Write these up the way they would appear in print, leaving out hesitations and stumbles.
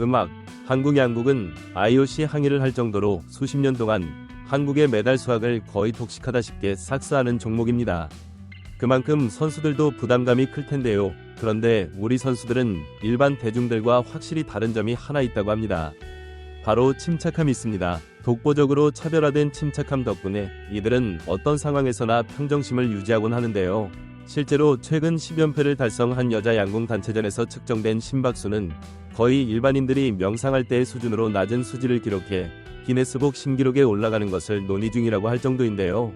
음악, 한국 양국은 IOC 항의를 할 정도로 수십 년 동안 한국의 메달 수확을 거의 독식하다시피 싹스하는 종목입니다. 그만큼 선수들도 부담감이 클 텐데요. 그런데 우리 선수들은 일반 대중들과 확실히 다른 점이 하나 있다고 합니다. 바로 침착함이 있습니다. 독보적으로 차별화된 침착함 덕분에 이들은 어떤 상황에서나 평정심을 유지하곤 하는데요. 실제로 최근 10연패를 달성한 여자 양궁 단체전에서 측정된 심박수는 거의 일반인들이 명상할 때의 수준으로 낮은 수치를 기록해 기네스북 신기록에 올라가는 것을 논의 중이라고 할 정도인데요.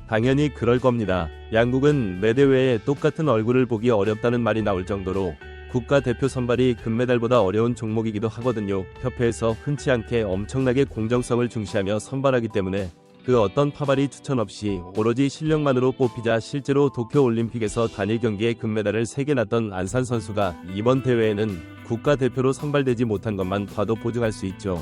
당연히 그럴 겁니다. 양국은 매 대회에 똑같은 얼굴을 보기 어렵다는 말이 나올 정도로 국가대표 선발이 금메달보다 어려운 종목이기도 하거든요. 협회에서 흔치 않게 엄청나게 공정성을 중시하며 선발하기 때문에 그 어떤 파발이 추천 없이 오로지 실력만으로 뽑히자 실제로 도쿄올림픽에서 단일 경기에 금메달을 3개 났던 안산 선수가 이번 대회에는 국가대표로 선발되지 못한 것만 봐도 보증할 수 있죠.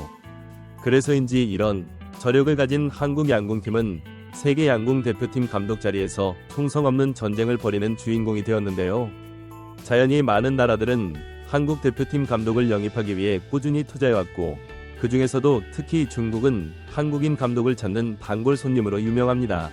그래서인지 이런 저력을 가진 한국 양궁팀은 세계 양궁 대표팀 감독 자리에서 통성 없는 전쟁을 벌이는 주인공이 되었는데요. 자연히 많은 나라들은 한국 대표팀 감독을 영입하기 위해 꾸준히 투자해왔고 그 중에서도 특히 중국은 한국인 감독을 찾는 단골 손님으로 유명합니다.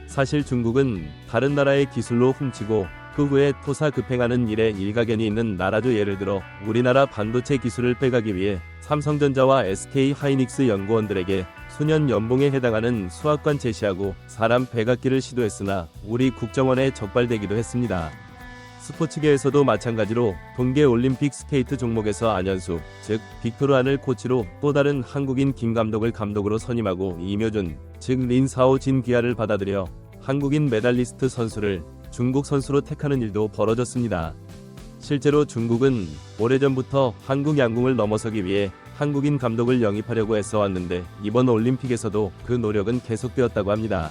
사실 중국은 다른 나라의 기술로 훔치고 그 후에 토사급행하는 일에 일가견이 있는 나라죠. 예를 들어 우리나라 반도체 기술을 빼가기 위해 삼성전자와 SK하이닉스 연구원들에게 수년 연봉에 해당하는 수학관 제시하고 사람 배각기를 시도했으나 우리 국정원에 적발되기도 했습니다. 스포츠계에서도 마찬가지로 동계올림픽 스케이트 종목에서 안현수, 즉 빅토르안을 코치로 또 다른 한국인 김 감독을 감독으로 선임하고 이묘준, 즉 린사오 진 기아를 받아들여 한국인 메달리스트 선수를 중국 선수로 택하는 일도 벌어졌습니다. 실제로 중국은 오래전부터 한국 양궁을 넘어서기 위해 한국인 감독을 영입하려고 애써왔는데 이번 올림픽에서도 그 노력은 계속되었다고 합니다.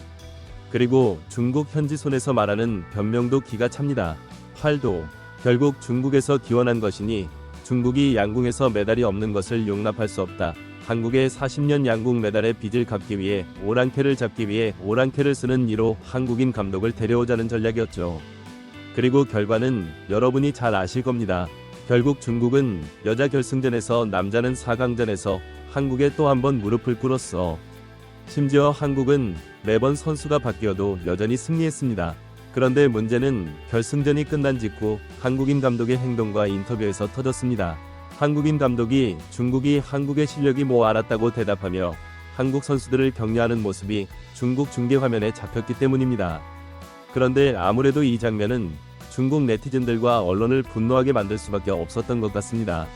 그리고 중국 현지 손에서 말하는 변명도 기가 찹니다. 팔도 결국 중국에서 기원한 것이니 중국이 양궁에서 메달이 없는 것을 용납할 수 없다. 한국의 40년 양궁 메달의 빚을 갚기 위해 오랑캐를 잡기 위해 오랑캐를 쓰는 이로 한국인 감독을 데려오자는 전략이었죠. 그리고 결과는 여러분이 잘 아실 겁니다. 결국 중국은 여자 결승전에서 남자는 4강전에서 한국에 또 한 번 무릎을 꿇었어. 심지어 한국은 매번 선수가 바뀌어도 여전히 승리했습니다. 그런데 문제는 결승전이 끝난 직후 한국인 감독의 행동과 인터뷰에서 터졌습니다. 한국인 감독이 중국이 한국의 실력이 뭐 알았다고 대답하며 한국 선수들을 격려하는 모습이 중국 중계 화면에 잡혔기 때문입니다. 그런데 아무래도 이 장면은 중국 네티즌들과 언론을 분노하게 만들 수밖에 없었던 것 같습니다.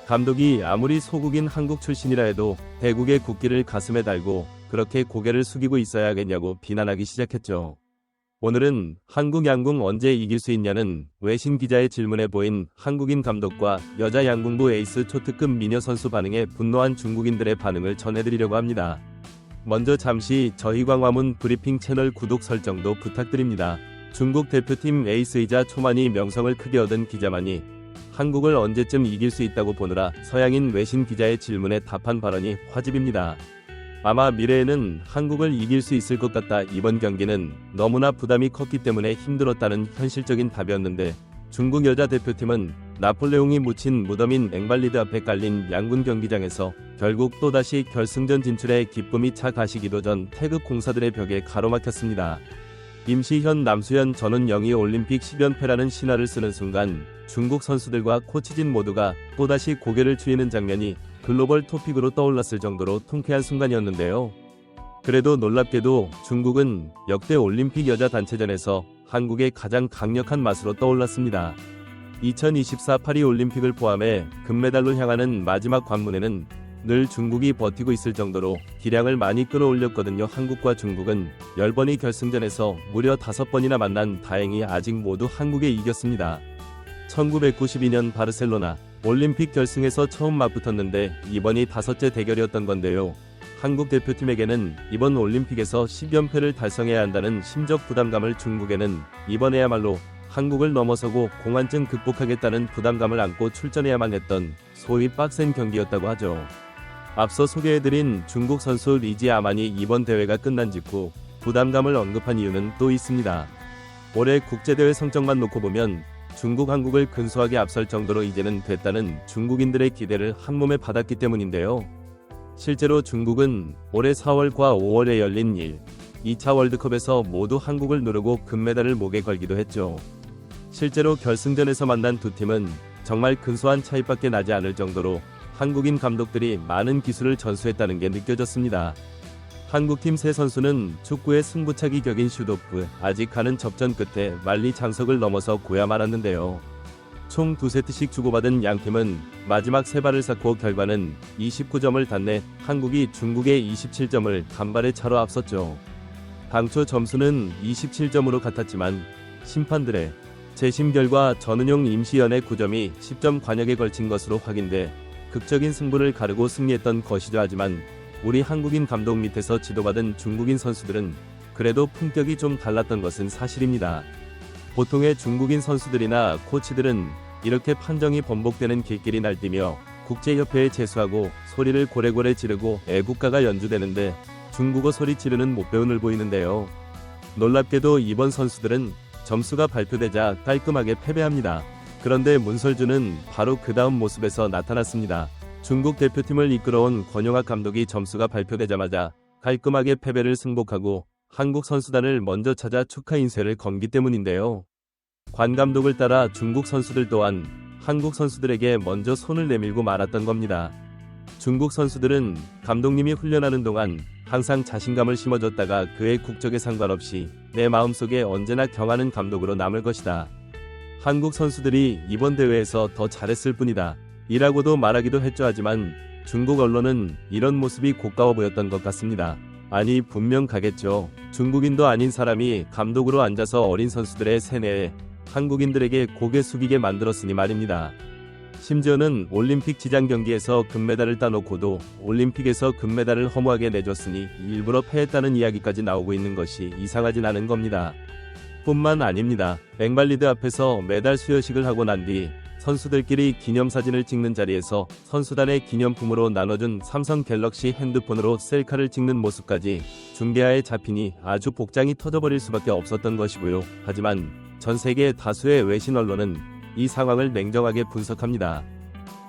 감독이 아무리 소국인 한국 출신이라 해도 대국의 국기를 가슴에 달고 그렇게 고개를 숙이고 있어야겠냐고 비난하기 시작했죠. 오늘은 한국 양궁 언제 이길 수 있냐는 외신 기자의 질문에 보인 한국인 감독과 여자 양궁부 에이스 초특급 미녀 선수 반응에 분노한 중국인들의 반응을 전해드리려고 합니다. 먼저 잠시 저희 광화문 브리핑 채널 구독 설정도 부탁드립니다. 중국 대표팀 에이스이자 초만이 명성을 크게 얻은 기자만이 한국을 언제쯤 이길 수 있다고 보느라 서양인 외신 기자의 질문에 답한 발언이 화집입니다. 아마 미래에는 한국을 이길 수 있을 것 같다. 이번 경기는 너무나 부담이 컸기 때문에 힘들었다는 현실적인 답이었는데 중국 여자 대표팀은 나폴레옹이 묻힌 무덤인 앵발리드 앞에 깔린 양궁 경기장에서 결국 또다시 결승전 진출에 기쁨이 차 가시기도 전 태극 공사들의 벽에 가로막혔습니다. 임시현 남수현 전원 영희 올림픽 10연패라는 신화를 쓰는 순간 중국 선수들과 코치진 모두가 또다시 고개를 추이는 장면이 글로벌 토픽으로 떠올랐을 정도로 통쾌한 순간이었는데요. 그래도 놀랍게도 중국은 역대 올림픽 여자 단체전에서 한국의 가장 강력한 맛으로 떠올랐습니다. 2024 파리 올림픽을 포함해 금메달로 향하는 마지막 관문에는 늘 중국이 버티고 있을 정도로 기량을 많이 끌어올렸거든요. 한국과 중국은 10번의 결승전에서 무려 5번이나 만난 다행히 아직 모두 한국에 이겼습니다. 1992년 바르셀로나 올림픽 결승에서 처음 맞붙었는데 이번이 5째 대결이었던 건데요. 한국 대표팀에게는 이번 올림픽에서 10연패를 달성해야 한다는 심적 부담감을 중국에는 이번에야말로 한국을 넘어서고 공안증 극복하겠다는 부담감을 안고 출전해야만 했던 소위 빡센 경기였다고 하죠. 앞서 소개해드린 중국 선수 리지 아만이 이번 대회가 끝난 직후 부담감을 언급한 이유는 또 있습니다. 올해 국제대회 성적만 놓고 보면 중국 한국을 근소하게 앞설 정도로 이제는 됐다는 중국인들의 기대를 한몸에 받았기 때문인데요. 실제로 중국은 올해 4월과 5월에 열린 2차 월드컵에서 모두 한국을 누르고 금메달을 목에 걸기도 했죠. 실제로 결승전에서 만난 두 팀은 정말 근소한 차이밖에 나지 않을 정도로 한국인 감독들이 많은 기술을 전수했다는 게 느껴졌습니다. 한국팀 세 선수는 축구의 승부차기 격인 슛오프, 아직 하는 접전 끝에 만리 장석을 넘어서 고야 말았는데요. 총 2세트씩 주고받은 양팀은 마지막 3발을 쌓고 결과는 29점을 닿네 한국이 중국의 27점을 간발의 차로 앞섰죠. 당초 점수는 27점으로 같았지만 심판들의 재심 결과 전은용 임시연의 9점이 10점 관역에 걸친 것으로 확인돼 극적인 승부를 가르고 승리했던 것이죠. 하지만 우리 한국인 감독 밑에서 지도받은 중국인 선수들은 그래도 품격이 좀 달랐던 것은 사실입니다. 보통의 중국인 선수들이나 코치들은 이렇게 판정이 번복되는 길길이 날뛰며 국제협회에 제수하고 소리를 고래고래 지르고 애국가가 연주되는데 중국어 소리 지르는 못 배운을 보이는데요. 놀랍게도 이번 선수들은 점수가 발표되자 깔끔하게 패배합니다. 그런데 문설주는 바로 그 다음 모습에서 나타났습니다. 중국 대표팀을 이끌어온 권용학 감독이 점수가 발표되자마자 깔끔하게 패배를 승복하고 한국 선수단을 먼저 찾아 축하 인쇄를 건기 때문인데요. 관 감독을 따라 중국 선수들 또한 한국 선수들에게 먼저 손을 내밀고 말았던 겁니다. 중국 선수들은 감독님이 훈련하는 동안 항상 자신감을 심어줬다가 그의 국적에 상관없이 내 마음속에 언제나 경하는 감독으로 남을 것이다. 한국 선수들이 이번 대회에서 더 잘했을 뿐이다. 이라고도 말하기도 했죠. 하지만 중국 언론은 이런 모습이 고가워 보였던 것 같습니다. 아니 분명 가겠죠. 중국인도 아닌 사람이 감독으로 앉아서 어린 선수들의 세뇌에 한국인들에게 고개 숙이게 만들었으니 말입니다. 심지어는 올림픽 지장 경기에서 금메달을 따놓고도 올림픽에서 금메달을 허무하게 내줬으니 일부러 패했다는 이야기까지 나오고 있는 것이 이상하진 않은 겁니다. 뿐만 아닙니다. 앵발리드 앞에서 메달 수여식을 하고 난 뒤 선수들끼리 기념사진을 찍는 자리에서 선수단의 기념품으로 나눠준 삼성 갤럭시 핸드폰으로 셀카를 찍는 모습까지 중계하에 잡히니 아주 복장이 터져버릴 수밖에 없었던 것이고요. 하지만 전 세계 다수의 외신 언론은 이 상황을 냉정하게 분석합니다.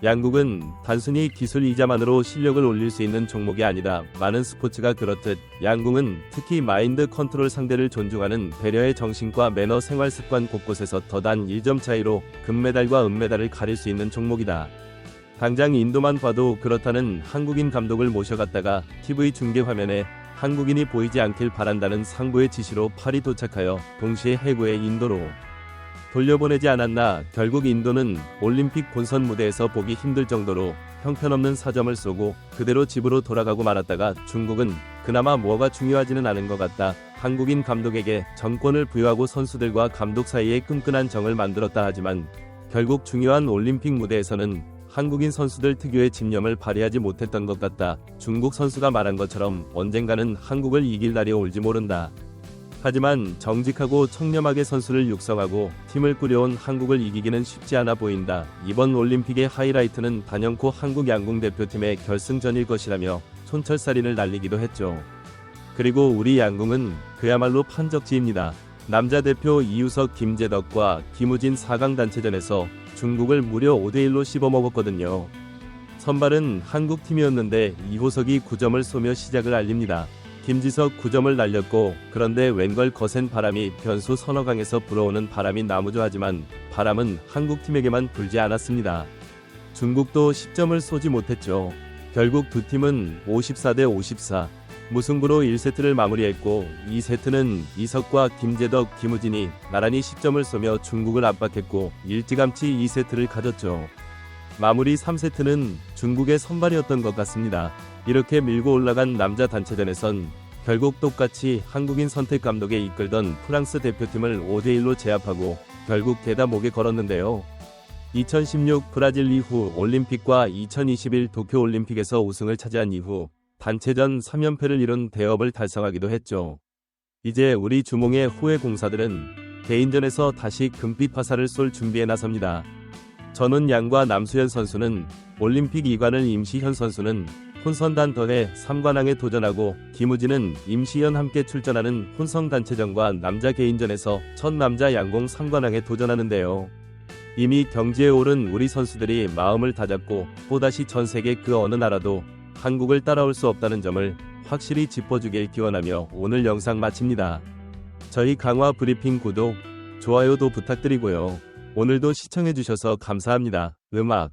양국은 단순히 기술 이자만으로 실력을 올릴 수 있는 종목이 아니다. 많은 스포츠가 그렇듯 양궁은 특히 마인드 컨트롤, 상대를 존중하는 배려의 정신과 매너, 생활 습관 곳곳에서 더 단 1점 차이로 금메달과 은메달을 가릴 수 있는 종목이다. 당장 인도만 봐도 그렇다는 한국인 감독을 모셔갔다가 TV 중계 화면에 한국인이 보이지 않길 바란다는 상부의 지시로 파리 도착하여 동시에 해구의 인도로 돌려보내지 않았나. 결국 인도는 올림픽 본선 무대에서 보기 힘들 정도로 형편없는 4점을 쏘고 그대로 집으로 돌아가고 말았다가 중국은 그나마 뭐가 중요하지는 않은 것 같다. 한국인 감독에게 정권을 부여하고 선수들과 감독 사이에 끈끈한 정을 만들었다. 하지만 결국 중요한 올림픽 무대에서는 한국인 선수들 특유의 집념을 발휘하지 못했던 것 같다. 중국 선수가 말한 것처럼 언젠가는 한국을 이길 날이 올지 모른다. 하지만 정직하고 청렴하게 선수를 육성하고 팀을 꾸려온 한국을 이기기는 쉽지 않아 보인다. 이번 올림픽의 하이라이트는 단연코 한국 양궁 대표팀의 결승전일 것이라며 촌철살인을 날리기도 했죠. 그리고 우리 양궁은 그야말로 판적지입니다. 남자 대표 이유석, 김재덕과 김우진 4강 단체전에서 중국을 무려 5대1로 씹어먹었거든요. 선발은 한국 팀이었는데 이호석이 9점을 쏘며 시작을 알립니다. 김지석 9점을 날렸고, 그런데 웬걸 거센 바람이 변수 서너 강에서 불어오는 바람이 나무죠. 하지만 바람은 한국팀에게만 불지 않았습니다. 중국도 10점을 쏘지 못했죠. 결국 두 팀은 54대 54 무승부로 1세트를 마무리했고, 2세트는 이석과 김재덕, 김우진이 나란히 10점을 쏘며 중국을 압박했고 일찌감치 2세트를 가졌죠. 마무리 3세트는 중국의 선발이었던 것 같습니다. 이렇게 밀고 올라간 남자 단체전에선 결국 똑같이 한국인 선택 감독에 이끌던 프랑스 대표팀을 5대1로 제압하고 결국 대다 목에 걸었는데요. 2016 브라질 이후 올림픽과 2021 도쿄올림픽에서 우승을 차지한 이후 단체전 3연패를 이룬 대업을 달성하기도 했죠. 이제 우리 주몽의 후회 공사들은 개인전에서 다시 금빛 화살을 쏠 준비에 나섭니다. 전훈양과 남수현 선수는 올림픽 2관을, 임시현 선수는 혼선단 더해 3관왕에 도전하고 김우진은 임시현 함께 출전하는 혼성 단체전과 남자 개인전에서 첫 남자 양궁 3관왕에 도전하는데요. 이미 경지에 오른 우리 선수들이 마음을 다잡고 또다시 전 세계 그 어느 나라도 한국을 따라올 수 없다는 점을 확실히 짚어주길 기원하며 오늘 영상 마칩니다. 저희 강화 브리핑 구독, 좋아요도 부탁드리고요. 오늘도 시청해주셔서 감사합니다. 음악